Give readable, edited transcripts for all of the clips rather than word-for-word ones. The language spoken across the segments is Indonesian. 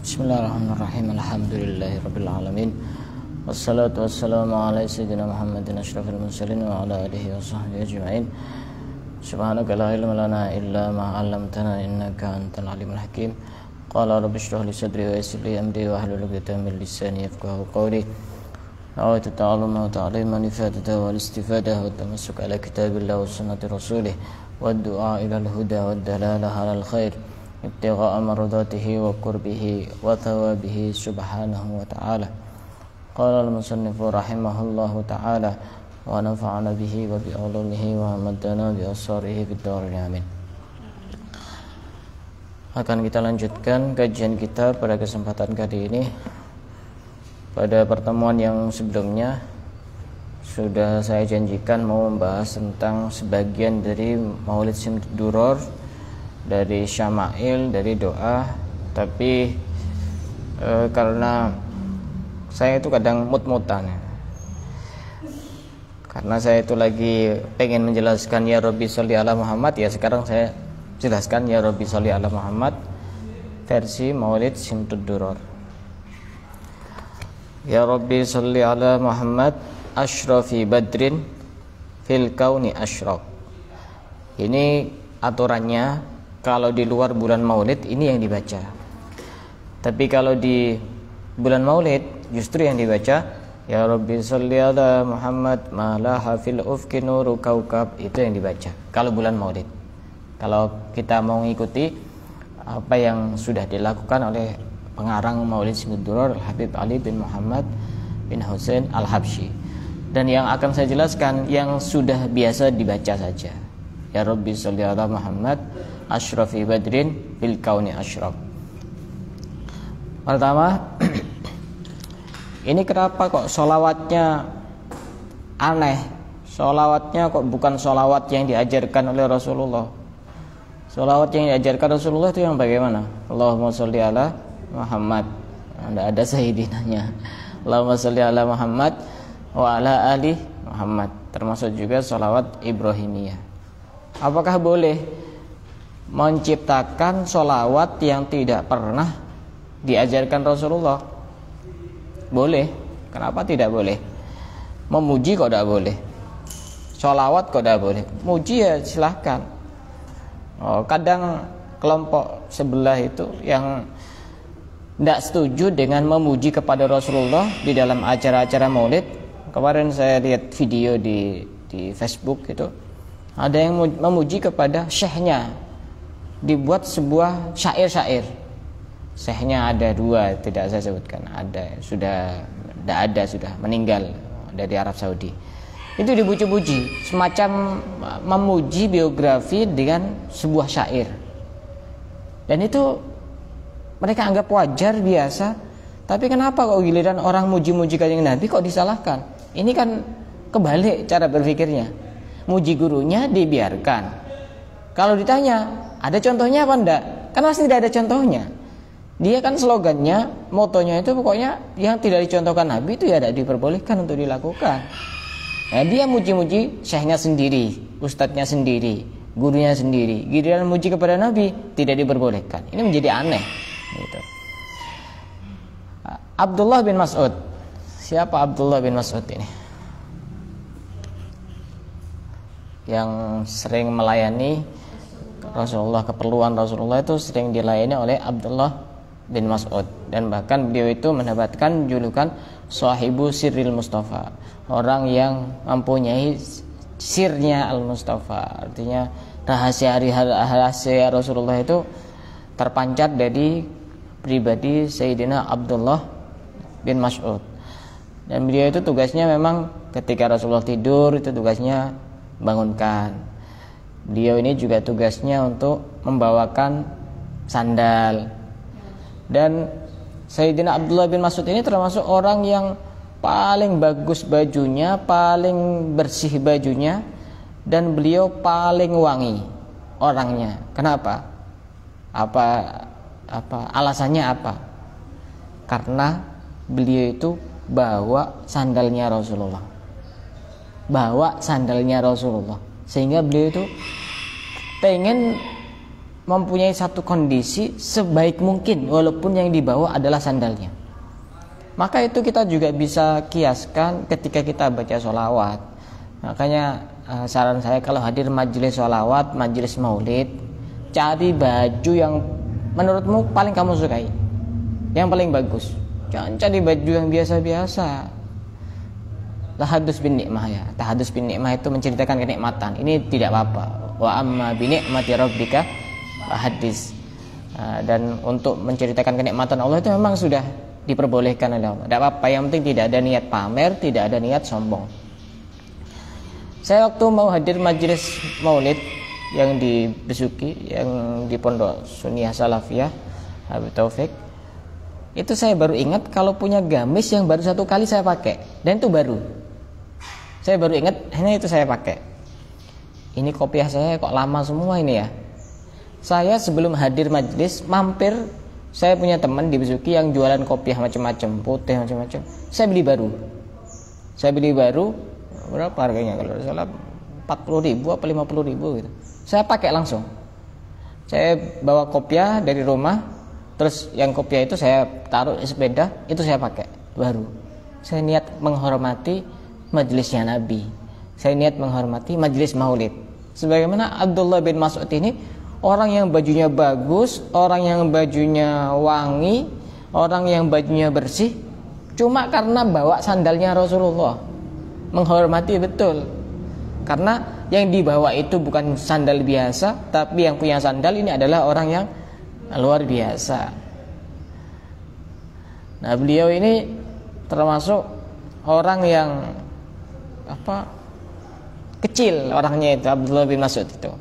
Bismillahirrahmanirrahim. Alhamdulillahirabbil alamin. Wassalatu wassalamu ala sayyidina Muhammadin asyrafil mursalin wa ala alihi wa sahbihi ajma'in. Subhanaka la ilma lana illa ma 'allamtana innaka antal alimul hakim. Qala rabbi shrah li sadri wa yassir li amri wa hlul 'uqdatam min lisani yafqahu qawli. Nawaitu ta'alluma wa ta'lima nifadata wal istifadah wa tamassuk ala kitabillah wa sunnati rasulih wa du'a ila al-huda wa dalalah ala al-khair ibtigha'a mardatihi wa qurbihi wa thawabihi subhanahu wa ta'ala. Qala al-musannifu rahimahullahu ta'ala wa nafa'ana bihi wa bi'ulumihi wa amadana bi asarihi fid dharain amin. Akan kita lanjutkan kajian kita pada kesempatan kali ini. Pada pertemuan yang sebelumnya sudah saya janjikan mau membahas tentang sebagian dari Maulid Simtud-Duror, dari syama'il, dari doa. Tapi karena saya itu kadang mut-mutan, karena saya itu lagi pengen menjelaskan ya Rabbi sholli ala Muhammad, ya sekarang saya jelaskan ya Rabbi sholli ala Muhammad versi Maulid Simtud-Duror. Ya Rabbi sholli ala Muhammad asyrafi badrin fil kauni asyraq. Ini aturannya, kalau di luar bulan Maulid ini yang dibaca. Tapi kalau di bulan Maulid justru yang dibaca ya Rabbi sholli ala Muhammad malaha fil ufki nuru kaukab, itu yang dibaca kalau bulan Maulid. Kalau kita mau mengikuti apa yang sudah dilakukan oleh pengarang Maulid Simtud-Duror Habib Ali bin Muhammad bin Husain Al-Habsyi. Dan yang akan saya jelaskan yang sudah biasa dibaca saja. Ya Rabbi sholli ala Muhammad asyrafi badrin bil kauni asyraq. Pertama, ini kenapa kok sholawatnya aneh? Sholawatnya kok bukan sholawat yang diajarkan oleh Rasulullah. Sholawat yang diajarkan Rasulullah itu yang bagaimana? Allahumma sholli ala Muhammad, tidak ada sayyidinanya. Allahumma sholli ala Muhammad wa ala ali Muhammad, termasuk juga sholawat Ibrahimiyah. Apakah boleh menciptakan sholawat yang tidak pernah diajarkan Rasulullah? Boleh. Kenapa tidak boleh? Memuji kok tidak boleh? Sholawat kok tidak boleh? Muji ya silahkan. Kadang kelompok sebelah itu yang tidak setuju dengan memuji kepada Rasulullah di dalam acara-acara maulid. Kemarin saya lihat video di Facebook itu, ada yang memuji kepada syekhnya, dibuat sebuah syair-syair. Syekhnya ada dua, tidak saya sebutkan, ada sudah tidak ada, sudah meninggal dari Arab Saudi. Itu dipuji-puji, semacam memuji biografi dengan sebuah syair. Dan itu mereka anggap wajar, biasa. Tapi kenapa kok giliran orang muji-muji Kanjeng Nabi kok disalahkan? Ini kan kebalik cara berpikirnya. Muji gurunya dibiarkan. Kalau ditanya, ada contohnya apa enggak? Kan pasti tidak ada contohnya. Dia kan slogannya, motonya itu pokoknya yang tidak dicontohkan Nabi itu ya tidak diperbolehkan untuk dilakukan. Nah, dia muji-muji syekhnya sendiri, ustadznya sendiri, gurunya sendiri. Giliran muji kepada Nabi tidak diperbolehkan. Ini menjadi aneh. Gitu. Abdullah bin Mas'ud. Siapa Abdullah bin Mas'ud ini? Yang sering melayani Rasulullah, keperluan Rasulullah itu sering dilayani oleh Abdullah bin Mas'ud. Dan bahkan beliau itu mendapatkan julukan Sahibu Sirril Mustafa, orang yang mempunyai sirnya Al-Mustafa. Artinya rahasia Rasulullah itu terpancar dari pribadi Sayyidina Abdullah bin Mas'ud. Dan beliau itu tugasnya memang ketika Rasulullah tidur itu tugasnya bangunkan. Beliau ini juga tugasnya untuk membawakan sandal. Dan Sayyidina Abdullah bin Mas'ud ini termasuk orang yang paling bagus bajunya, paling bersih bajunya, dan beliau paling wangi orangnya. Kenapa? Alasannya apa? Karena beliau itu bawa sandalnya Rasulullah. Sehingga beliau itu pengen mempunyai satu kondisi sebaik mungkin walaupun yang dibawa adalah sandalnya. Maka itu kita juga bisa kiaskan ketika kita baca sholawat. Makanya saran saya kalau hadir majelis sholawat, majelis maulid, cari baju yang menurutmu paling kamu sukai, yang paling bagus. Jangan cari baju yang biasa-biasa. Tahadus bin nikmah ya. Tahadus bin nikmah itu menceritakan kenikmatan. Ini tidak apa-apa. Wa amma bi ni'mati rabbika hadis. Dan untuk menceritakan kenikmatan Allah itu memang sudah diperbolehkan oleh Allah. Tidak apa-apa, yang penting tidak ada niat pamer, tidak ada niat sombong. Saya waktu mau hadir majelis maulid yang di Besuki, yang di Pondok Sunniyah Salafiyah Habib Taufik, itu saya baru ingat kalau punya gamis yang baru satu kali saya pakai, dan itu baru. Saya baru ingat hanya itu saya pakai. Ini kopiah saya kok lama semua ini ya. Saya sebelum hadir majelis mampir, saya punya teman di Besuki yang jualan kopiah macam-macam, putih macam-macam. Saya beli baru. Berapa harganya kalau salah 40.000 apa 50.000 gitu. Saya pakai langsung. Saya bawa kopiah dari rumah, terus yang kopiah itu saya taruh di sepeda, itu saya pakai baru. Saya niat menghormati majelisnya Nabi. Saya niat menghormati majelis maulid. Sebagaimana Abdullah bin Mas'ud ini orang yang bajunya bagus, orang yang bajunya wangi, orang yang bajunya bersih, cuma karena bawa sandalnya Rasulullah. Menghormati betul. Karena yang dibawa itu bukan sandal biasa, tapi yang punya sandal ini adalah orang yang luar biasa. Nah, beliau ini termasuk orang yang kecil orangnya itu, Abdullah bin Mas'ud itu.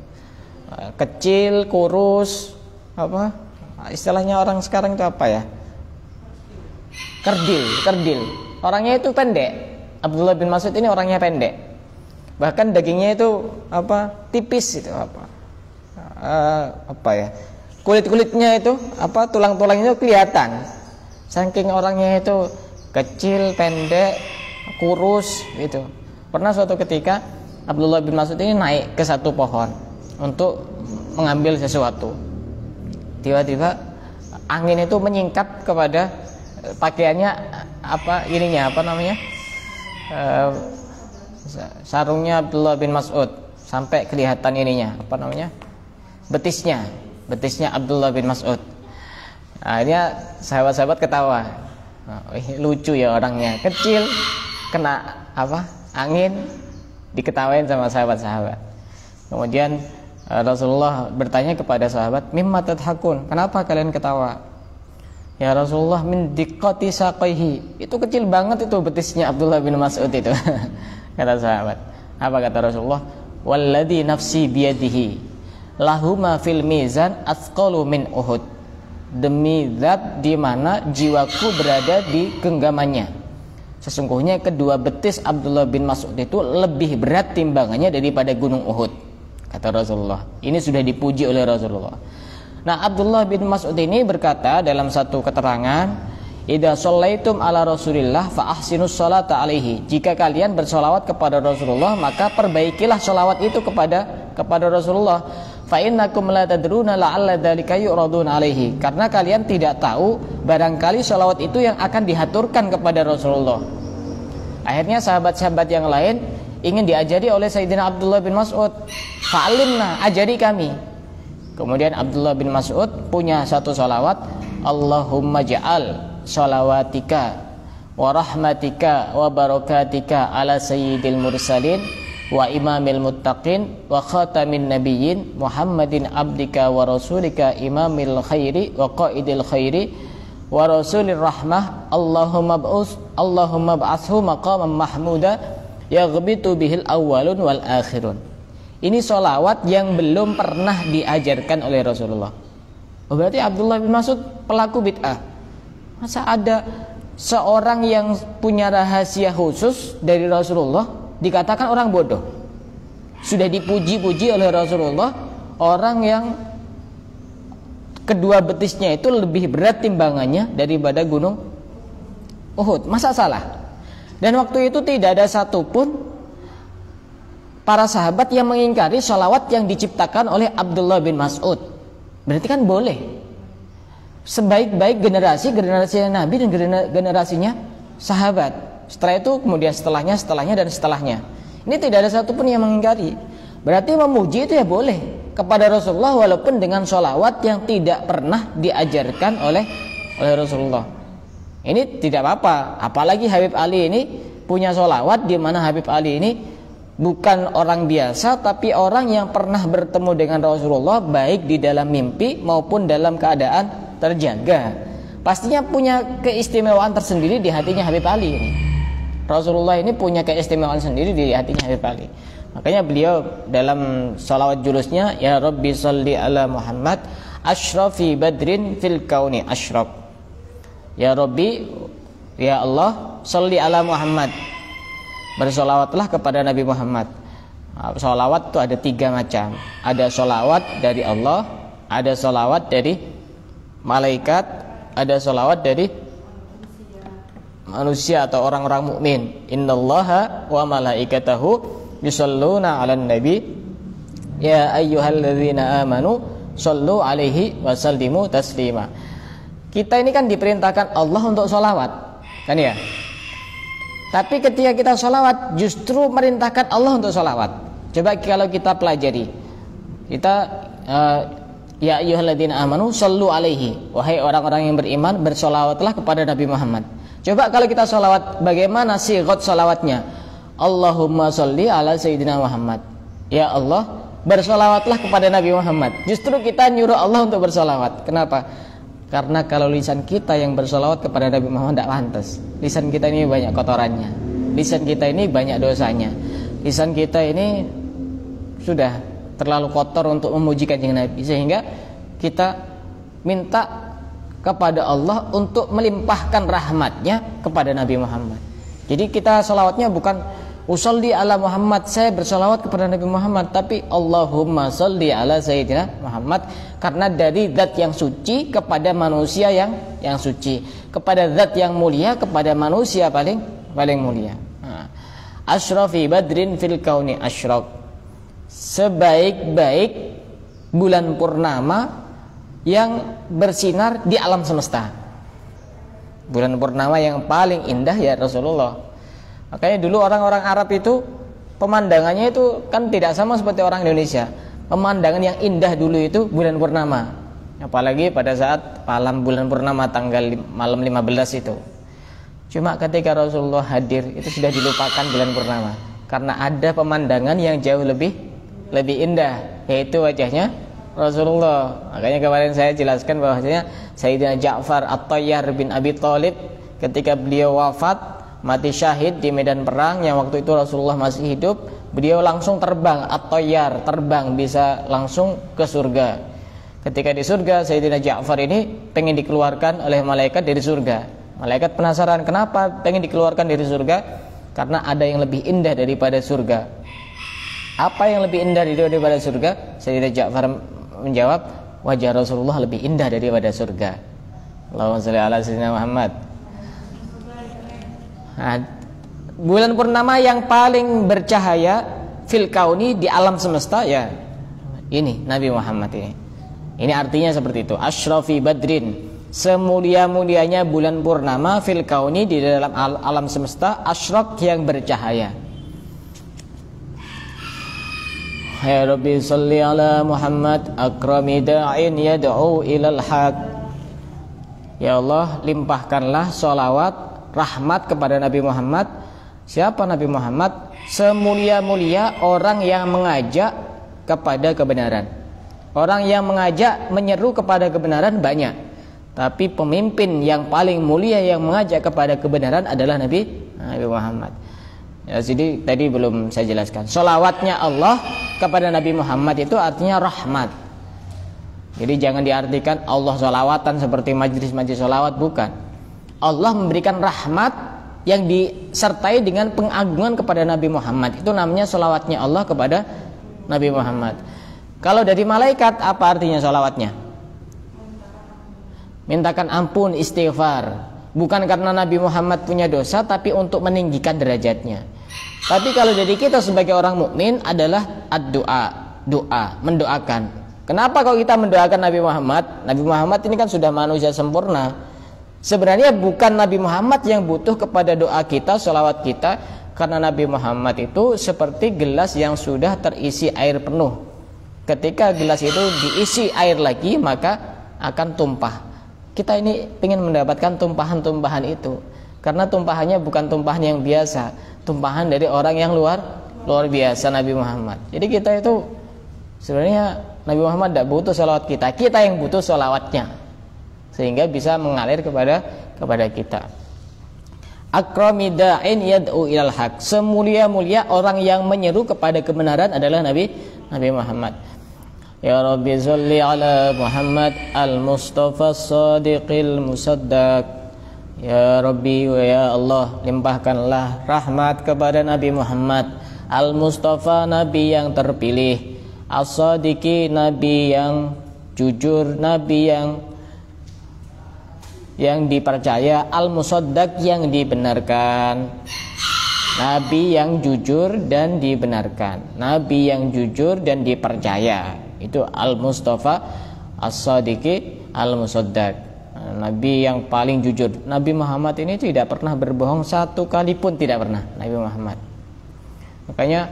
Kecil, kurus, istilahnya orang sekarang itu apa ya? Kerdil. Orangnya itu pendek. Abdullah bin Mas'ud ini orangnya pendek. Bahkan dagingnya itu tipis itu kulit-kulitnya itu tulang-tulangnya kelihatan. Saking orangnya itu kecil, pendek, kurus gitu. Pernah suatu ketika Abdullah bin Mas'ud ini naik ke satu pohon untuk mengambil sesuatu. Tiba-tiba angin itu menyingkap kepada pakaiannya, sarungnya Abdullah bin Mas'ud sampai kelihatan betisnya Abdullah bin Mas'ud. Akhirnya sahabat-sahabat ketawa. Lucu ya orangnya, kecil, kena angin, diketawain sama sahabat-sahabat. Kemudian Rasulullah bertanya kepada sahabat, mimma tadhakun, kenapa kalian ketawa? Ya Rasulullah, min diqqati saqaihi, itu kecil banget itu betisnya Abdullah bin Mas'ud itu. Kata sahabat. Apa kata Rasulullah? Walladzi nafsi biyadihi lahuma fil mizan athqalu min Uhud. Demi zat di mana jiwaku berada di genggamannya, sesungguhnya kedua betis Abdullah bin Mas'ud itu lebih berat timbangannya daripada gunung Uhud, kata Rasulullah. Ini sudah dipuji oleh Rasulullah. Nah, Abdullah bin Mas'ud ini berkata dalam satu keterangan, idza shallaitum ala Rasulillah fa ahsinus sholata alaihi. Jika kalian bersolawat kepada Rasulullah, maka perbaikilah solawat itu kepada Rasulullah. Fa innakum la tadruna la'alla dzalika yuradun alaihi. Karena kalian tidak tahu, barangkali solawat itu yang akan dihaturkan kepada Rasulullah. Akhirnya sahabat-sahabat yang lain ingin diajari oleh Sayyidina Abdullah bin Mas'ud. Fa'alimna, ajari kami. Kemudian Abdullah bin Mas'ud punya satu solawat, Allahumma ja'al sholawatika wa rahmatika wa barakatika ala sayyidil mursalin wa imamil muttaqin wa khatamin nabiyyin Muhammadin abdika wa rasulika imamil khairi wa qaidil khairi wa rasulir rahmah Allahumma ba'ashu maqaman mahmuda yaghbitu bihil awwalun wal akhirun. Ini solawat yang belum pernah diajarkan oleh Rasulullah. Berarti Abdullah bin Mas'ud pelaku bid'ah. Masa ada seorang yang punya rahasia khusus dari Rasulullah dikatakan orang bodoh? Sudah dipuji-puji oleh Rasulullah orang yang kedua betisnya itu lebih berat timbangannya daripada gunung Uhud. Masa salah? Dan waktu itu tidak ada satupun para sahabat yang mengingkari sholawat yang diciptakan oleh Abdullah bin Mas'ud. Berarti kan boleh. Sebaik-baik generasi Nabi dan generasinya sahabat. Setelah itu kemudian setelahnya dan setelahnya. Ini tidak ada satupun yang mengingkari. Berarti memuji itu ya boleh kepada Rasulullah walaupun dengan sholawat yang tidak pernah diajarkan oleh Rasulullah. Ini tidak apa-apa. Apalagi Habib Ali ini punya sholawat, di mana Habib Ali ini bukan orang biasa, tapi orang yang pernah bertemu dengan Rasulullah baik di dalam mimpi maupun dalam keadaan terjaga. Pastinya punya keistimewaan tersendiri di hatinya Habib Ali ini. Rasulullah ini punya keistimewaan sendiri di hatinya Habib Ali. Makanya beliau dalam salawat julusnya, ya Rabbi salli ala Muhammad asyrafi badrin fil kauni asyraf. Ya Rabbi, ya Allah, salli ala Muhammad, bersolawatlah kepada Nabi Muhammad. Solawat itu ada 3 macam. Ada solawat dari Allah, ada solawat dari malaikat, ada solawat dari manusia atau orang-orang mukmin. Innallaha wa malaikatahu yusholluna 'alan nabi ya ayyuhalladzina amanu shollu 'alaihi wa sallimu taslima. Kita ini kan diperintahkan Allah untuk sholawat, kan ya? Tapi ketika kita sholawat justru merintahkan Allah untuk sholawat. Coba kalau kita pelajari, kita ya ayyuhalladzina amanu shollu 'alaihi, wahai orang-orang yang beriman, bersolawatlah kepada Nabi Muhammad. Coba kalau kita sholawat, bagaimana sigat sholawatnya? Allahumma sholli ala Sayyidina Muhammad. Ya Allah, bersolawatlah kepada Nabi Muhammad. Justru kita nyuruh Allah untuk bersolawat. Kenapa? Karena kalau lisan kita yang bersolawat kepada Nabi Muhammad tidak pantas. Lisan kita ini banyak kotorannya. Lisan kita ini banyak dosanya. Lisan kita ini sudah terlalu kotor untuk memuji Kanjeng Nabi, sehingga kita minta kepada Allah untuk melimpahkan rahmatnya kepada Nabi Muhammad. Jadi kita salawatnya bukan usolli ala Muhammad, saya bersalawat kepada Nabi Muhammad, tapi Allahumma sholli ala Sayyidina Muhammad, karena dari zat yang suci kepada manusia yang suci, kepada zat yang mulia kepada manusia paling mulia. Asyrafi badrin fil kauni asyraq, sebaik-baik bulan purnama yang bersinar di alam semesta. Bulan purnama yang paling indah ya Rasulullah. Makanya dulu orang-orang Arab itu pemandangannya itu kan tidak sama seperti orang Indonesia. Pemandangan yang indah dulu itu bulan purnama. Apalagi pada saat malam bulan purnama malam 15 itu. Cuma ketika Rasulullah hadir itu sudah dilupakan bulan purnama, karena ada pemandangan yang jauh lebih indah, yaitu wajahnya Rasulullah. Makanya kemarin saya jelaskan bahwasanya Sayyidina Ja'far At-Tayyar bin Abi Thalib ketika beliau wafat, mati syahid di medan perang yang waktu itu Rasulullah masih hidup, beliau langsung terbang, At-Tayyar, terbang bisa langsung ke surga. Ketika di surga, Sayyidina Ja'far ini pengen dikeluarkan oleh malaikat dari surga. Malaikat penasaran kenapa pengen dikeluarkan dari surga? Karena ada yang lebih indah daripada surga. Apa yang lebih indah daripada surga? Sayyidina Ja'far menjawab, wajah Rasulullah lebih indah daripada surga. Allahumma sholli ala Sayyidina Muhammad. Nah, bulan purnama yang paling bercahaya fil kauni di alam semesta ya ini Nabi Muhammad ini. Ini artinya seperti itu. Asyrafi badrin, semulia-mulianya bulan purnama fil kauni di dalam alam semesta, asyraq yang bercahaya. Ya Rabbi salli ala Muhammad akrami da'in yad'u ilal haq. Ya Allah, limpahkanlah sholawat rahmat kepada Nabi Muhammad. Siapa Nabi Muhammad? Semulia-mulia orang yang mengajak kepada kebenaran. Orang yang mengajak, menyeru kepada kebenaran banyak, tapi pemimpin yang paling mulia yang mengajak kepada kebenaran adalah Nabi Muhammad. Ya, jadi tadi belum saya jelaskan. Sholawatnya Allah kepada Nabi Muhammad itu artinya rahmat. Jadi jangan diartikan Allah sholawatan seperti majlis-majlis sholawat, bukan. Allah memberikan rahmat yang disertai dengan pengagungan kepada Nabi Muhammad. Itu namanya sholawatnya Allah kepada Nabi Muhammad. Kalau dari malaikat, apa artinya sholawatnya? Mintakan ampun, istighfar. Bukan karena Nabi Muhammad punya dosa, tapi untuk meninggikan derajatnya. Tapi kalau dari kita sebagai orang mukmin adalah ad-doa, doa, mendoakan. Kenapa kalau kita mendoakan Nabi Muhammad? Nabi Muhammad ini kan sudah manusia sempurna. Sebenarnya bukan Nabi Muhammad yang butuh kepada doa kita, sholawat kita, karena Nabi Muhammad itu seperti gelas yang sudah terisi air penuh. Ketika gelas itu diisi air lagi, maka akan tumpah. Kita ini ingin mendapatkan tumpahan-tumpahan itu, karena tumpahannya bukan tumpahan yang biasa, tumpahan dari orang yang luar biasa, Nabi Muhammad. Jadi kita itu sebenarnya Nabi Muhammad tidak butuh sholawat kita, kita yang butuh sholawatnya, sehingga bisa mengalir kepada kita. Akramida'in yad'u ilal haq, semulia-mulia orang yang menyeru kepada kebenaran adalah Nabi Muhammad. Ya Rabbi sholli ala Muhammad al-Mustafa as-Sadiqil Musaddaq. Ya Rabbi wa ya Allah, limpahkanlah rahmat kepada Nabi Muhammad al-Mustafa, Nabi yang terpilih, as-Sadiqi, Nabi yang jujur, Nabi yang dipercaya, al-Musaddaq, yang dibenarkan. Nabi yang jujur dan dibenarkan, Nabi yang jujur dan dipercaya, itu al-Mustafa as-Sadiqi al-Musaddaq, Nabi yang paling jujur. Nabi Muhammad ini tidak pernah berbohong satu kali pun, tidak pernah Nabi Muhammad. Makanya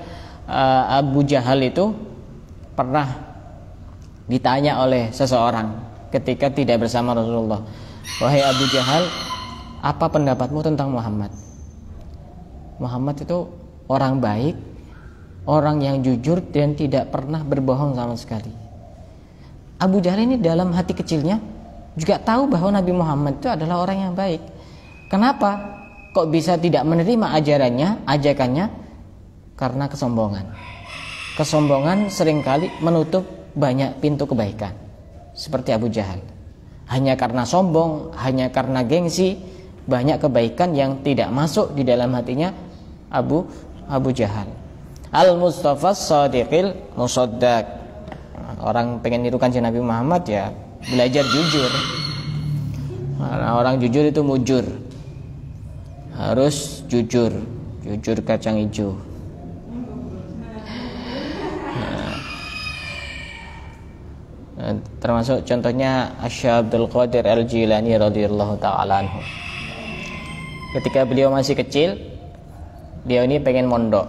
Abu Jahal itu pernah ditanya oleh seseorang ketika tidak bersama Rasulullah, wahai Abu Jahal, apa pendapatmu tentang Muhammad? Muhammad itu orang baik, orang yang jujur dan tidak pernah berbohong sama sekali. Abu Jahal ini dalam hati kecilnya juga tahu bahwa Nabi Muhammad itu adalah orang yang baik. Kenapa kok bisa tidak menerima ajakannya? Karena kesombongan. Kesombongan seringkali menutup banyak pintu kebaikan. Seperti Abu Jahal, hanya karena sombong, hanya karena gengsi, banyak kebaikan yang tidak masuk di dalam hatinya Abu Jahal. Al-Mustafa as-Sadiqil Musaddaq, orang pengen niru kanjeng Nabi Muhammad ya belajar jujur. Karena orang jujur itu mujur, harus jujur kacang hijau. Termasuk contohnya Asy-Syaikh Abdul Qadir Al-Jilani radhiyallahu ta'ala anhu. Ketika beliau masih kecil, beliau ini pengen mondok.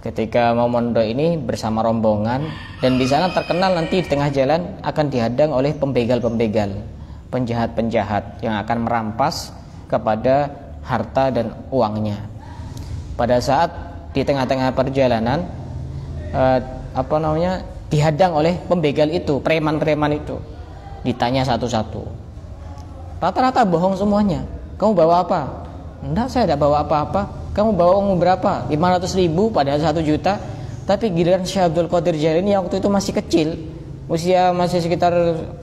Ketika mau mondok ini bersama rombongan, dan di sana terkenal nanti di tengah jalan akan dihadang oleh pembegal-pembegal, penjahat-penjahat yang akan merampas kepada harta dan uangnya. Pada saat di tengah-tengah perjalanan dihadang oleh pembegal itu, preman-preman itu, ditanya satu-satu. Rata-rata bohong semuanya. Kamu bawa apa? Enggak, saya tidak bawa apa-apa. Kamu bawa uang berapa? 500.000 padahal 1 juta. Tapi giliran Syekh Abdul Qadir Jailani yang waktu itu masih kecil, usia masih sekitar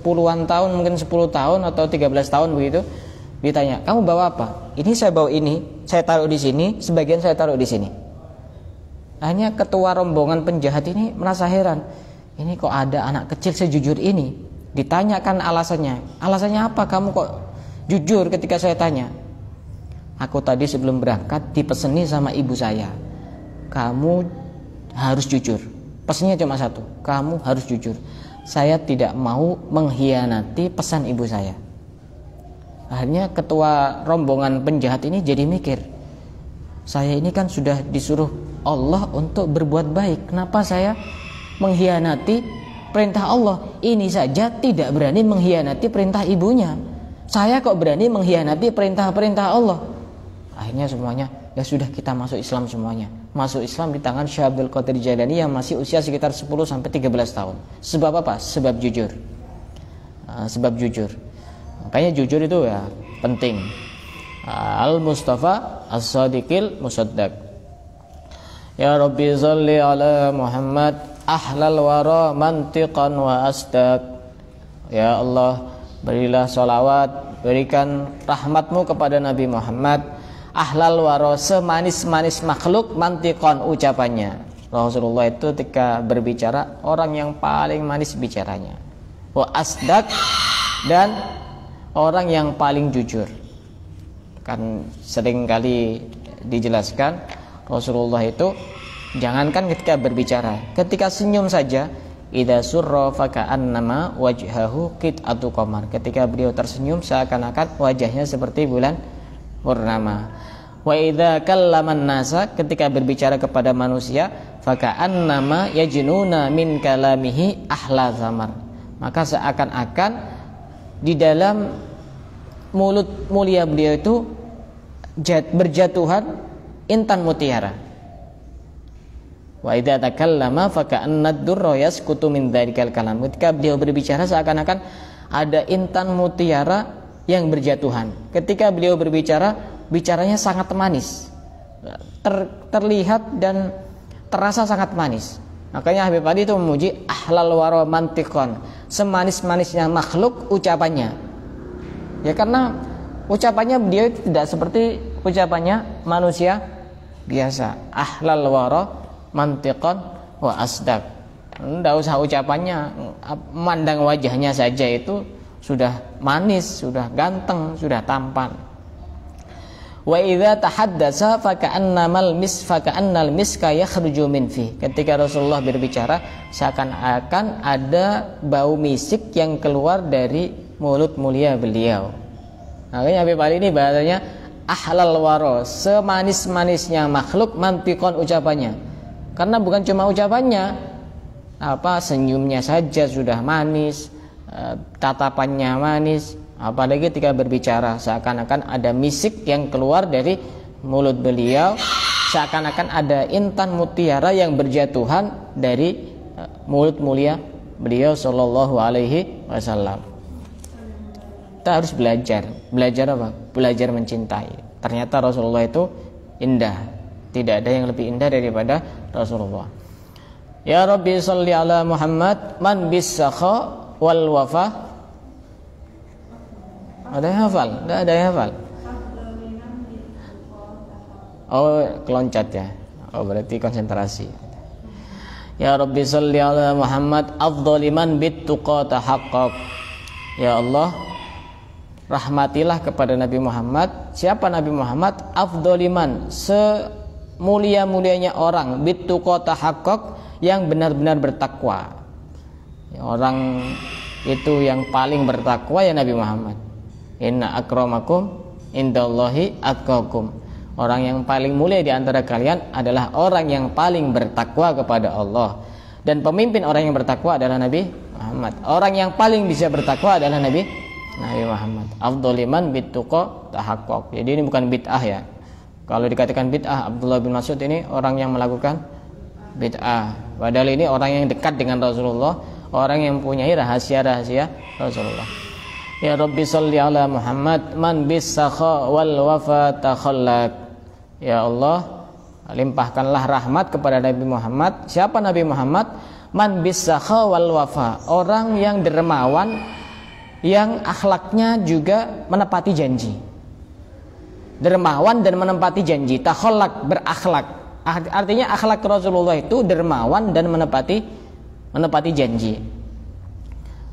puluhan tahun, mungkin 10 tahun atau 13 tahun begitu, ditanya, kamu bawa apa? Ini saya bawa ini, saya taruh di sini, sebagian saya taruh di sini. Akhirnya ketua rombongan penjahat ini merasa heran. Ini kok ada anak kecil sejujur ini? Ditanyakan alasannya. Alasannya apa kamu kok jujur ketika saya tanya? Aku tadi sebelum berangkat dipeseni sama ibu saya, kamu harus jujur. Pesannya cuma satu, kamu harus jujur. Saya tidak mau mengkhianati pesan ibu saya. Akhirnya ketua rombongan penjahat ini jadi mikir, saya ini kan sudah disuruh Allah untuk berbuat baik, kenapa saya mengkhianati perintah Allah? Ini saja tidak berani mengkhianati perintah ibunya, saya kok berani mengkhianati perintah-perintah Allah. Akhirnya semuanya, ya sudah kita masuk Islam semuanya. Masuk Islam di tangan Syekh Abdul Qadir Jailani yang masih usia sekitar 10-13 tahun. Sebab apa? Sebab jujur. Sebab jujur. Makanya jujur itu ya penting. Al-Mustafa As-Sadiqil Musaddaq. Ya Rabbi sholli ala Muhammad ahlal wara mantiqan wa asdaq. Ya Allah, berilah salawat, berikan rahmatmu kepada Nabi Muhammad ahlal wara, semanis-manis makhluk, mantiqan ucapannya. Rasulullah itu ketika berbicara orang yang paling manis bicaranya, wa asdaq, dan orang yang paling jujur. Kan sering kali dijelaskan Rasulullah itu jangankan ketika berbicara, ketika senyum saja idza surra faka'annama wajhahu qit'atu qamar. Ketika beliau tersenyum seakan-akan wajahnya seperti bulan purnama. Wa idza kallaman nasa, ketika berbicara kepada manusia, faka'annama yajnuna min kalamihi ahla zamar. Maka seakan-akan di dalam mulut mulia beliau itu berjatuhan intan mutiara. Wa idza takallama faka'anna ad-durra yasqutu min dzalikal kalam. Ketika beliau berbicara seakan-akan ada intan mutiara yang berjatuhan. Ketika beliau berbicara, bicaranya sangat manis. Terlihat dan terasa sangat manis. Makanya Habib Ali itu memuji ahlal wara mantiqan, semanis-manisnya makhluk ucapannya. Ya karena ucapannya beliau itu tidak seperti ucapannya manusia biasa. Ahlal wara mantiqan wa asdaq. Tidak usah ucapannya, memandang wajahnya saja itu sudah manis, sudah ganteng, sudah tampan. Wa idza tahaddasa faka'annal miska yakhruju min fi. Ketika Rasulullah berbicara seakan-akan ada bau misik yang keluar dari mulut mulia beliau. Makanya Habib Ali ini bahasanya ahlal waro, semanis-manisnya makhluk mantiqon ucapannya. Karena bukan cuma ucapannya, senyumnya saja sudah manis, tatapannya manis, apalagi ketika berbicara seakan-akan ada misik yang keluar dari mulut beliau, seakan-akan ada intan mutiara yang berjatuhan dari mulut mulia beliau sallallahu alaihi wasallam. Kita harus belajar apa? Belajar mencintai. Ternyata Rasulullah itu indah. Tidak ada yang lebih indah daripada Rasulullah. Ya Rabbi sholli ala Muhammad man bis-sakha wal wafa. Ada yang hafal? Tidak ada yang hafal. Oh, keloncat ya. Oh, berarti konsentrasi. Ya Rabbi sholli ala Muhammad afdhali man bit-tuqa tahaqqaq. Ya Allah, rahmatilah kepada Nabi Muhammad. Siapa Nabi Muhammad? Afdhaliman, semulia-mulianya orang, bit-tuqa tahaqqaq, yang benar-benar bertakwa. Ya, orang itu yang paling bertakwa ya Nabi Muhammad. Inna akramakum indallahi atqakum. Orang yang paling mulia di antara kalian adalah orang yang paling bertakwa kepada Allah. Dan pemimpin orang yang bertakwa adalah Nabi Muhammad. Orang yang paling bisa bertakwa adalah Nabi Muhammad. Afdhaliman bit-tuqa tahaqqaq. Jadi ini bukan bid'ah ya. Kalau dikatakan bid'ah, Abdullah bin Mas'ud ini orang yang melakukan bid'ah. Padahal ini orang yang dekat dengan Rasulullah, orang yang mempunyai rahasia-rahasia Rasulullah. Ya Rabbi sholli ala Muhammad man bis-sakha wal wafa takhallaq. Ya Allah, limpahkanlah rahmat kepada Nabi Muhammad. Siapa Nabi Muhammad? Man bis-sakha wal wafa, orang yang dermawan, yang akhlaknya juga menepati janji. Dermawan dan menepati janji. Takhallaq, berakhlak. Artinya akhlak Rasulullah itu dermawan dan menepati janji.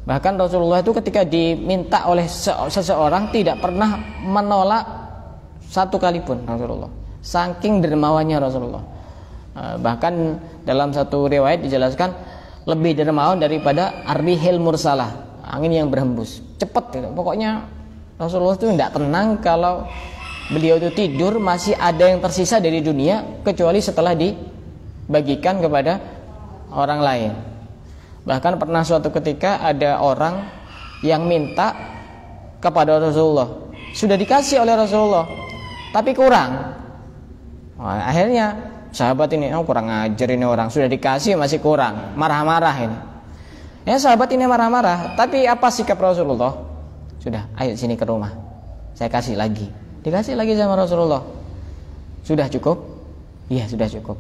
Bahkan Rasulullah itu ketika diminta oleh seseorang tidak pernah menolak satu kali pun Rasulullah. Saking dermawannya Rasulullah. Bahkan dalam satu riwayat dijelaskan lebih dermawan daripada ar-rihil mursalah, angin yang berhembus, cepat gitu. Pokoknya Rasulullah itu tidak tenang kalau beliau itu tidur masih ada yang tersisa dari dunia kecuali setelah dibagikan kepada orang lain. Bahkan pernah suatu ketika ada orang yang minta kepada Rasulullah, sudah dikasih oleh Rasulullah tapi kurang. Akhirnya sahabat ini, kurang ajar ini orang, sudah dikasih masih kurang, marah-marah ini. Ya sahabat ini marah-marah, tapi apa sikap Rasulullah? Sudah, ayo sini ke rumah, saya kasih lagi. Dikasih lagi sama Rasulullah. Sudah cukup? Iya sudah cukup.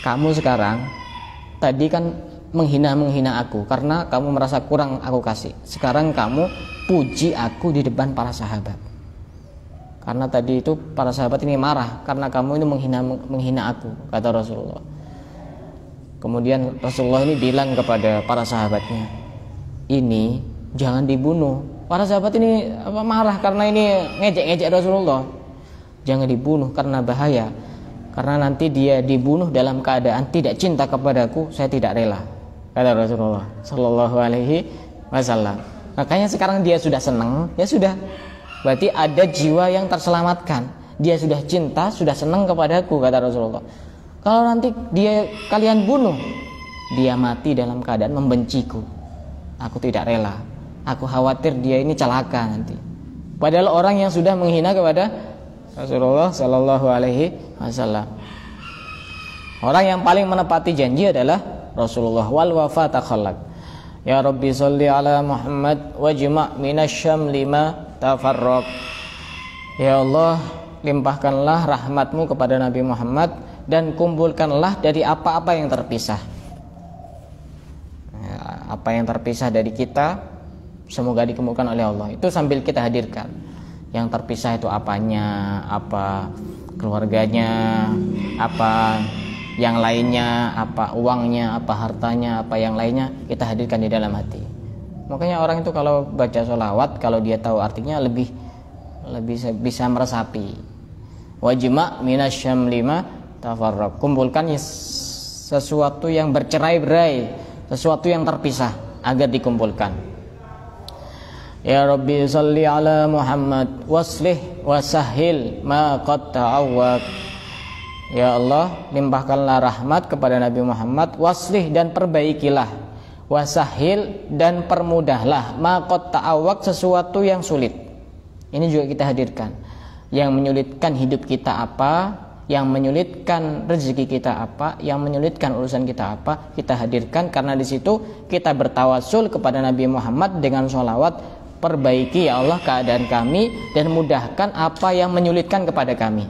Kamu sekarang tadi kan menghina aku karena kamu merasa kurang aku kasih. Sekarang kamu puji aku di depan para sahabat. Karena tadi itu para sahabat ini marah karena kamu ini menghina aku, kata Rasulullah. Kemudian Rasulullah ini bilang kepada para sahabatnya, ini jangan dibunuh. Para sahabat ini marah karena ini ngejek-ngejek Rasulullah. Jangan dibunuh karena bahaya. karena nanti dia dibunuh dalam keadaan tidak cinta kepadaku, saya tidak rela, kata Rasulullah Shallallahu Alaihi Wasallam. Makanya sekarang dia sudah senang, ya sudah, berarti ada jiwa yang terselamatkan. Dia sudah cinta, sudah senang kepadaku, kata Rasulullah. Kalau nanti kalian bunuh, dia mati dalam keadaan membenciku, aku tidak rela. Aku khawatir dia ini celaka nanti. Padahal orang yang sudah menghina kepada Rasulullah Shallallahu Alaihi Wasallam. Orang yang paling menepati janji adalah Rasulullah. Wal wafa takhallaq. Ya Rabbi sholli ala Muhammad wajma' minasyamli ma tafarraq. Ya Allah, limpahkanlah rahmatmu kepada Nabi Muhammad dan kumpulkanlah dari apa-apa yang terpisah. Ya, apa yang terpisah dari kita semoga dikumpulkan oleh Allah. Itu sambil kita hadirkan. Yang terpisah itu apanya, apa keluarganya, apa yang lainnya, apa uangnya, apa hartanya, apa yang lainnya, kita hadirkan di dalam hati. Makanya orang itu kalau baca sholawat, kalau dia tahu artinya lebih bisa meresapi. Wajma' minasyamli ma tafarraq. Kumpulkan sesuatu yang bercerai-berai, sesuatu yang terpisah agar dikumpulkan. Ya Rabbi sholli ala Muhammad waslih wasahil ma qad ta'awwad. Ya Allah, limpahkanlah rahmat kepada Nabi Muhammad, waslih dan perbaikilah, wasahil dan permudahlah, ma qad ta'awwad sesuatu yang sulit. Ini juga kita hadirkan. Yang menyulitkan hidup kita apa, yang menyulitkan rezeki kita apa, yang menyulitkan urusan kita apa, kita hadirkan karena di situ kita bertawasul kepada Nabi Muhammad dengan sholawat. Perbaiki ya Allah keadaan kami dan mudahkan apa yang menyulitkan kepada kami.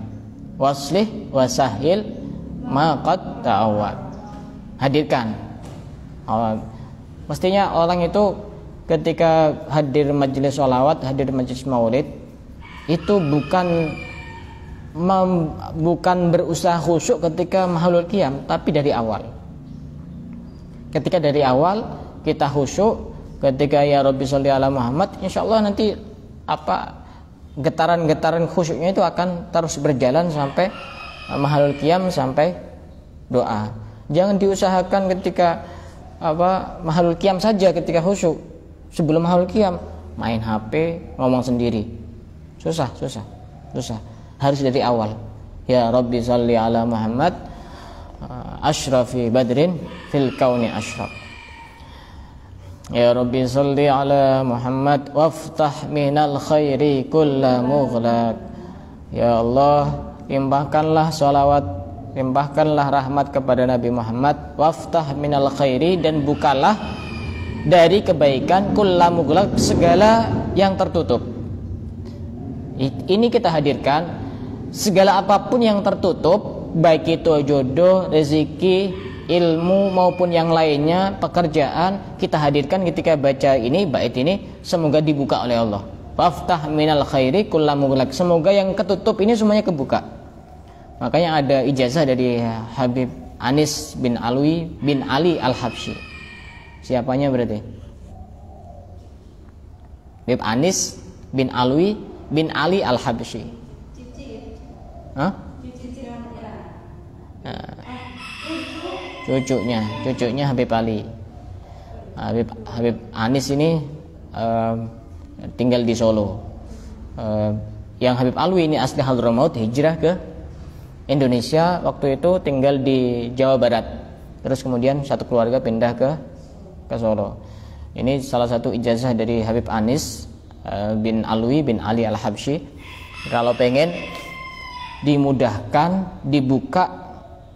Waslih wasahil ma qad ta'awwad. Hadirkan. Mestinya orang itu ketika hadir majelis sholawat, hadir majelis maulid, itu bukan berusaha khusyuk ketika mahalul qiyam, tapi dari awal. Ketika dari awal kita khusyuk, ketika ya Rabbi sholli ala Muhammad, insya Allah nanti getaran-getaran khusyuknya itu akan terus berjalan sampai mahalul qiyam, sampai doa. Jangan diusahakan ketika mahalul qiyam saja, ketika khusyuk. Sebelum mahalul qiyam main HP, ngomong sendiri. Susah. Harus dari awal. Ya Rabbi sholli ala Muhammad asyrafi badrin fil kauni asyraf. Ya Rabbi sholli ala Muhammad waftah minal khairi kulla mughlaq. Ya Allah, limpahkanlah sholawat, limpahkanlah rahmat kepada Nabi Muhammad, waftah minal khairi, dan bukalah dari kebaikan kulla mughlaq, segala yang tertutup. Ini kita hadirkan segala apapun yang tertutup, baik itu jodoh, rezeki, ilmu maupun yang lainnya, pekerjaan, kita hadirkan ketika baca ini, bait ini, semoga dibuka oleh Allah. Waftah minal khairi kulla mughlaq. Semoga yang ketutup ini semuanya kebuka. Makanya ada ijazah dari Habib Anis bin Ali Al-Habsyi. Siapanya berarti? Habib Anis bin Ali Al-Habsyi. Hah? Cucunya Habib Ali. Habib Anis ini tinggal di Solo. Yang Habib Alwi ini asli Hadramaut, hijrah ke Indonesia, waktu itu tinggal di Jawa Barat. Terus kemudian satu keluarga pindah ke Solo. Ini salah satu ijazah dari Habib Anis bin Ali Al-Habsyi. Kalau pengen dimudahkan, dibuka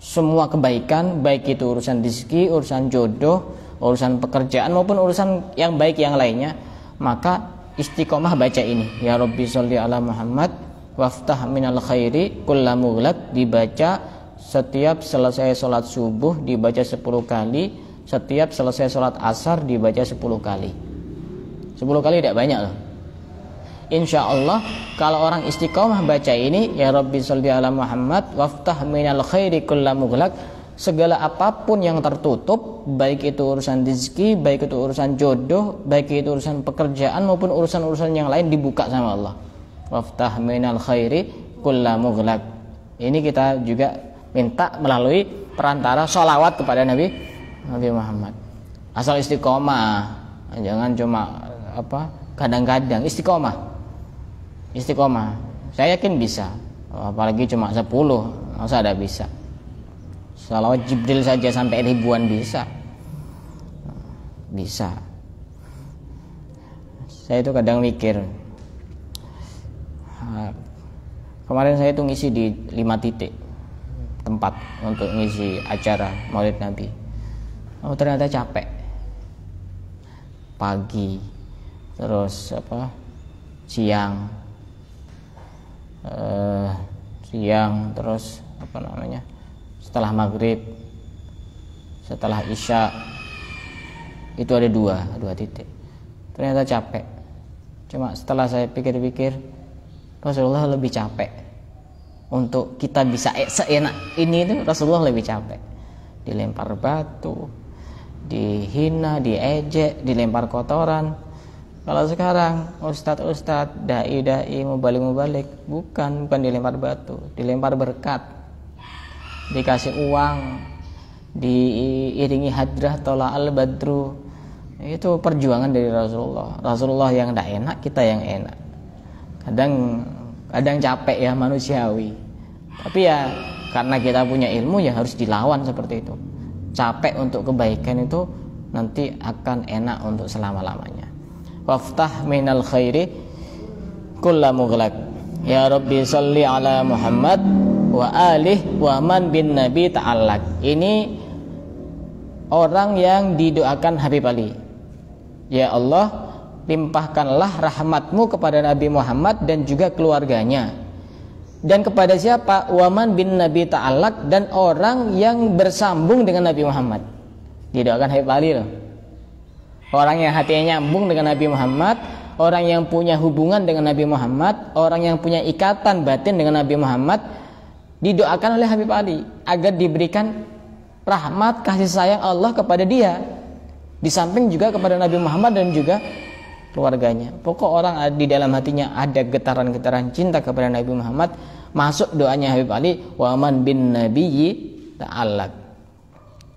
semua kebaikan, baik itu urusan rezeki, urusan jodoh, urusan pekerjaan maupun urusan yang baik yang lainnya, maka istiqomah baca ini. Ya Rabbi sholli ala Muhammad waftah minal khairi kulla mughlaq, dibaca setiap selesai sholat subuh, dibaca 10 kali, setiap selesai sholat asar dibaca 10 kali. 10 kali tidak banyak loh. Insya Allah kalau orang istiqomah baca ini, ya Rabbi sholli ala Muhammad waftah minal khairi kulla mughlaq, segala apapun yang tertutup, baik itu urusan rezeki, baik itu urusan jodoh, baik itu urusan pekerjaan maupun urusan-urusan yang lain, dibuka sama Allah. Waftah minal khairi kulla mughlaq. Ini kita juga minta melalui perantara sholawat kepada Nabi Muhammad. Asal istiqomah, jangan cuma kadang-kadang istiqomah. Saya yakin bisa, apalagi cuma 10, masa ada bisa. Sholawat Jibril saja sampai ribuan bisa. Saya itu kadang mikir, kemarin saya itu ngisi di 5 titik tempat untuk ngisi acara Maulid Nabi. Ternyata capek. Pagi, terus siang, terus setelah maghrib, setelah isya, itu ada dua titik. Ternyata capek. Cuma setelah saya pikir-pikir, Rasulullah lebih capek. Untuk kita bisa seenak ini itu Rasulullah lebih capek. Dilempar batu, dihina, diejek, dilempar kotoran. Kalau sekarang ustadz, dai, mubalik, bukan dilempar batu, dilempar berkat, dikasih uang, diiringi hadrah tola al badru. Itu perjuangan dari Rasulullah yang tidak enak, kita yang enak. Kadang capek ya, manusiawi. Tapi ya karena kita punya ilmu ya harus dilawan seperti itu. Capek untuk kebaikan itu nanti akan enak untuk selama-lamanya. Waftah minal khairi kulla mughlaq. Ya Rabbi sholli ala Muhammad wa alih wa man bin nabi ta'allaq. Ini orang yang didoakan Habib Ali. Ya Allah, limpahkanlah rahmatmu kepada Nabi Muhammad dan juga keluarganya. Dan kepada siapa? Waman bin Nabi ta'allaq, dan orang yang bersambung dengan Nabi Muhammad. Didoakan Habib Ali loh. Orang yang hatinya nyambung dengan Nabi Muhammad, orang yang punya hubungan dengan Nabi Muhammad, orang yang punya ikatan batin dengan Nabi Muhammad, didoakan oleh Habib Ali agar diberikan rahmat kasih sayang Allah kepada dia. Di samping juga kepada Nabi Muhammad dan juga keluarganya. Pokok orang di dalam hatinya ada getaran-getaran cinta kepada Nabi Muhammad, masuk doanya Habib Ali, waman bin nabiyyi ta'allaq.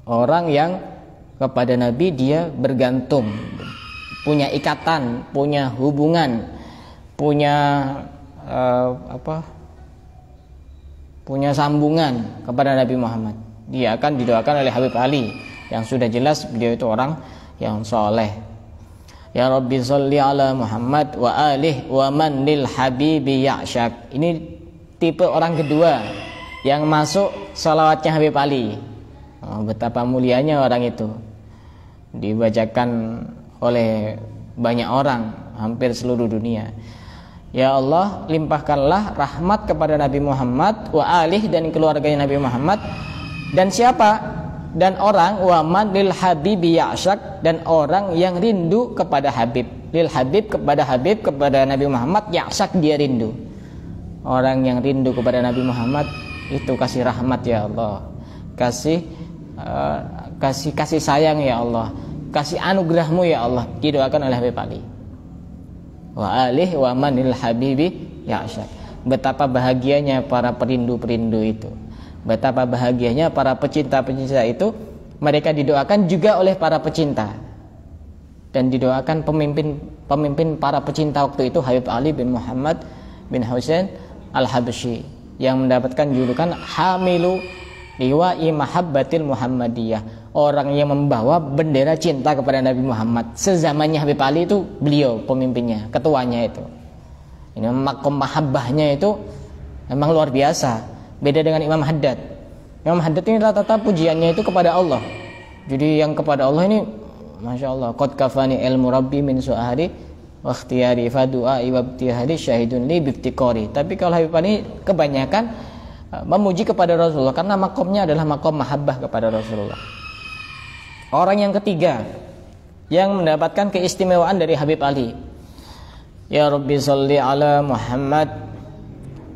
Orang yang kepada Nabi dia bergantung, punya ikatan, punya hubungan, punya punya sambungan kepada Nabi Muhammad. Dia akan didoakan oleh Habib Ali, yang sudah jelas beliau itu orang yang soleh. Ya Rabbi sholli ala Muhammad wa alih wa man lil habibi ya'syak. Ini tipe orang kedua yang masuk sholawatnya Habib Ali. Betapa mulianya orang itu, dibacakan oleh banyak orang, hampir seluruh dunia. Ya Allah, limpahkanlah rahmat kepada Nabi Muhammad wa alih, dan keluarganya Nabi Muhammad. Dan siapa? Dan orang waman lil habibi ya'syak, dan orang yang rindu kepada Habib. Lil Habib, kepada Nabi Muhammad, ya'syak dia rindu. Orang yang rindu kepada Nabi Muhammad itu kasih rahmat ya Allah. Kasih sayang ya Allah. Kasih anugerahmu ya Allah, didoakan oleh Habib Ali. Wa alih wa man lil habibi ya'syak. Betapa bahagianya para perindu-perindu itu. Betapa bahagianya para pecinta-pecinta itu, mereka didoakan juga oleh para pecinta. Dan didoakan pemimpin para pecinta waktu itu, Habib Ali bin Muhammad bin Husain Al-Habsyi, yang mendapatkan julukan Hamilu Liwa'i Mahabbatil Muhammadiyah, orang yang membawa bendera cinta kepada Nabi Muhammad. Sezamannya Habib Ali itu beliau pemimpinnya, ketuanya itu. Ini makom mahabbahnya itu memang luar biasa. Beda dengan Imam Haddad. Imam Haddad ini rata-rata pujiannya itu kepada Allah. Jadi yang kepada Allah ini, Masya Allah, qad kafani ilmu rabbi min su'ahari wa ikhtiyari fa du'ai wa ibtihari syahidun li biftiqori. Tapi kalau Habib Ali kebanyakan memuji kepada Rasulullah, karena makomnya adalah makom mahabbah kepada Rasulullah. Orang yang ketiga yang mendapatkan keistimewaan dari Habib Ali, ya Rabbi sholli ala Muhammad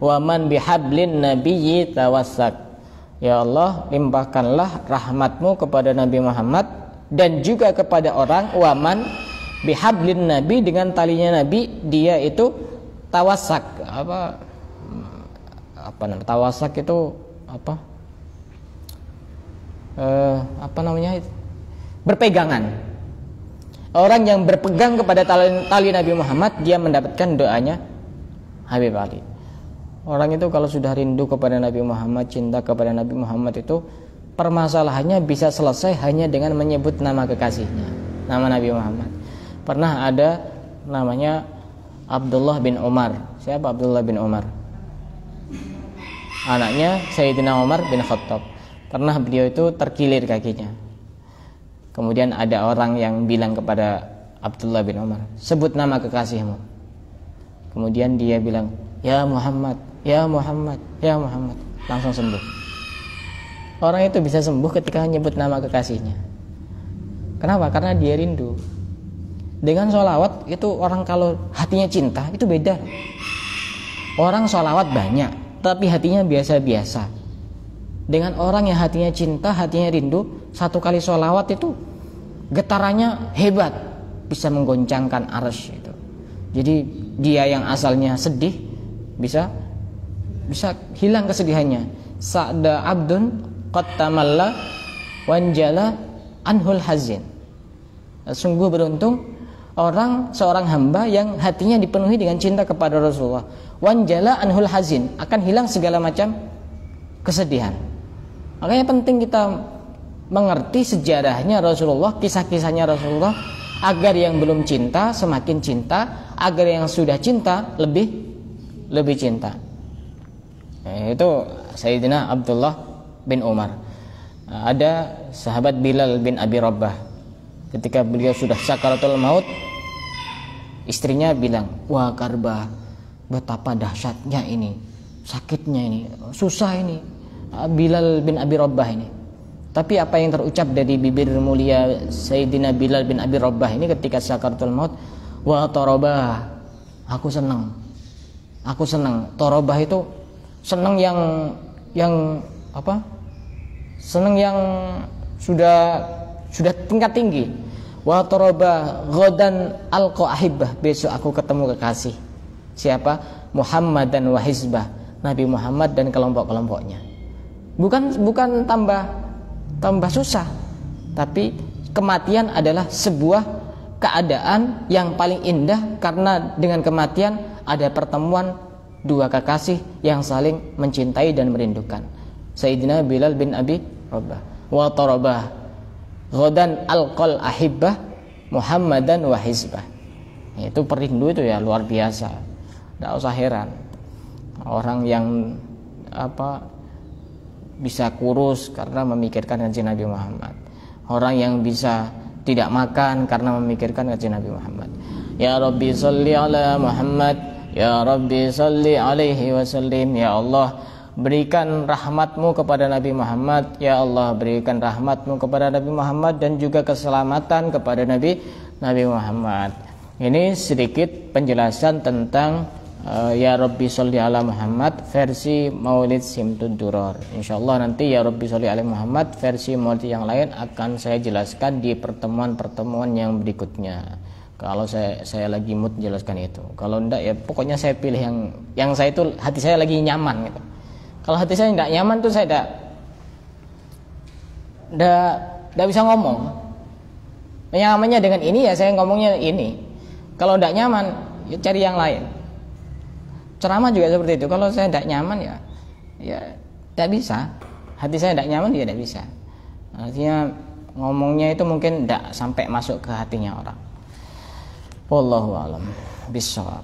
wa man bihablin nabiyyi tawassak. Ya Allah, limpahkanlah rahmatmu kepada Nabi Muhammad dan juga kepada orang waman bihablin nabi, dengan talinya Nabi dia itu tawassak. Apa namanya tawassak itu? Apa? berpegangan. Orang yang berpegang kepada tali Nabi Muhammad, dia mendapatkan doanya Habib Ali. Orang itu kalau sudah rindu kepada Nabi Muhammad, cinta kepada Nabi Muhammad, itu permasalahannya bisa selesai hanya dengan menyebut nama kekasihnya, nama Nabi Muhammad. Pernah ada namanya Abdullah bin Umar. Siapa Abdullah bin Umar? Anaknya Sayyidina Umar bin Khattab. Pernah beliau itu terkilir kakinya. Kemudian ada orang yang bilang kepada Abdullah bin Umar, sebut nama kekasihmu. Kemudian dia bilang, ya Muhammad, ya Muhammad, ya Muhammad. Langsung sembuh. Orang itu bisa sembuh ketika menyebut nama kekasihnya. Kenapa? Karena dia rindu. Dengan sholawat itu orang kalau hatinya cinta itu beda. Orang sholawat banyak tapi hatinya biasa-biasa. Dengan orang yang hatinya cinta, hatinya rindu, satu kali sholawat itu getarannya hebat, bisa menggoncangkan arsy itu. Jadi dia yang asalnya sedih bisa hilang kesedihannya. Sa'da abdun qad tamalla wanjala anhul hazin. Sungguh beruntung seorang hamba yang hatinya dipenuhi dengan cinta kepada Rasulullah. Wanjala anhul hazin, akan hilang segala macam kesedihan. Makanya penting kita mengerti sejarahnya Rasulullah, kisah-kisahnya Rasulullah, agar yang belum cinta semakin cinta, agar yang sudah cinta lebih cinta. Itu Sayyidina Abdullah bin Umar. Ada sahabat Bilal bin Abi Rabbah. Ketika beliau sudah sakaratul maut, istrinya bilang, wah Karbah, betapa dahsyatnya ini, sakitnya ini, susah ini Bilal bin Abi Rabbah ini. Tapi apa yang terucap dari bibir mulia Sayyidina Bilal bin Abi Rabbah ini ketika sakaratul maut, wa tarabah, aku senang. Tarabah itu senang yang apa? Senang yang sudah tingkat tinggi. Wa tarabah ghadan alqa ahibbah, besok aku ketemu kekasih. Siapa? Muhammad dan wa hizbah, Nabi Muhammad dan kelompok-kelompoknya. Bukan tambah susah, tapi kematian adalah sebuah keadaan yang paling indah, karena dengan kematian ada pertemuan dua kekasih yang saling mencintai dan merindukan. Sayyidina Bilal bin Abi Rabbah, wa tarabah ghadan alqal ahibbah Muhammadan wa hizbah. Itu perindu itu ya luar biasa. Tidak usah heran orang yang bisa kurus karena memikirkan kanjeng Nabi Muhammad. Orang yang bisa tidak makan karena memikirkan kanjeng Nabi Muhammad. Ya Rabbi sholli ala Muhammad, ya Rabbi sholli alaihi wasallim. Ya Allah, berikan rahmatmu kepada Nabi Muhammad. Ya Allah, berikan rahmatmu kepada Nabi Muhammad dan juga keselamatan kepada Nabi Muhammad. Ini sedikit penjelasan tentang Ya Rabbi sholli ala Muhammad versi Maulid Simtud Duror. InsyaAllah nanti Ya Rabbi sholli ala Muhammad versi Maulid yang lain akan saya jelaskan di pertemuan-pertemuan yang berikutnya. Kalau saya lagi mood jelaskan itu. Kalau enggak ya pokoknya saya pilih yang saya itu hati saya lagi nyaman gitu. Kalau hati saya enggak nyaman tuh saya enggak bisa ngomong. Nyamannya dengan ini ya saya ngomongnya ini. Kalau enggak nyaman ya cari yang lain. Ceramah juga seperti itu. Kalau saya tidak nyaman ya tidak bisa. Hati saya tidak nyaman ya tidak bisa. Artinya ngomongnya itu mungkin tidak sampai masuk ke hatinya orang. Wallahu a'lam bishawab.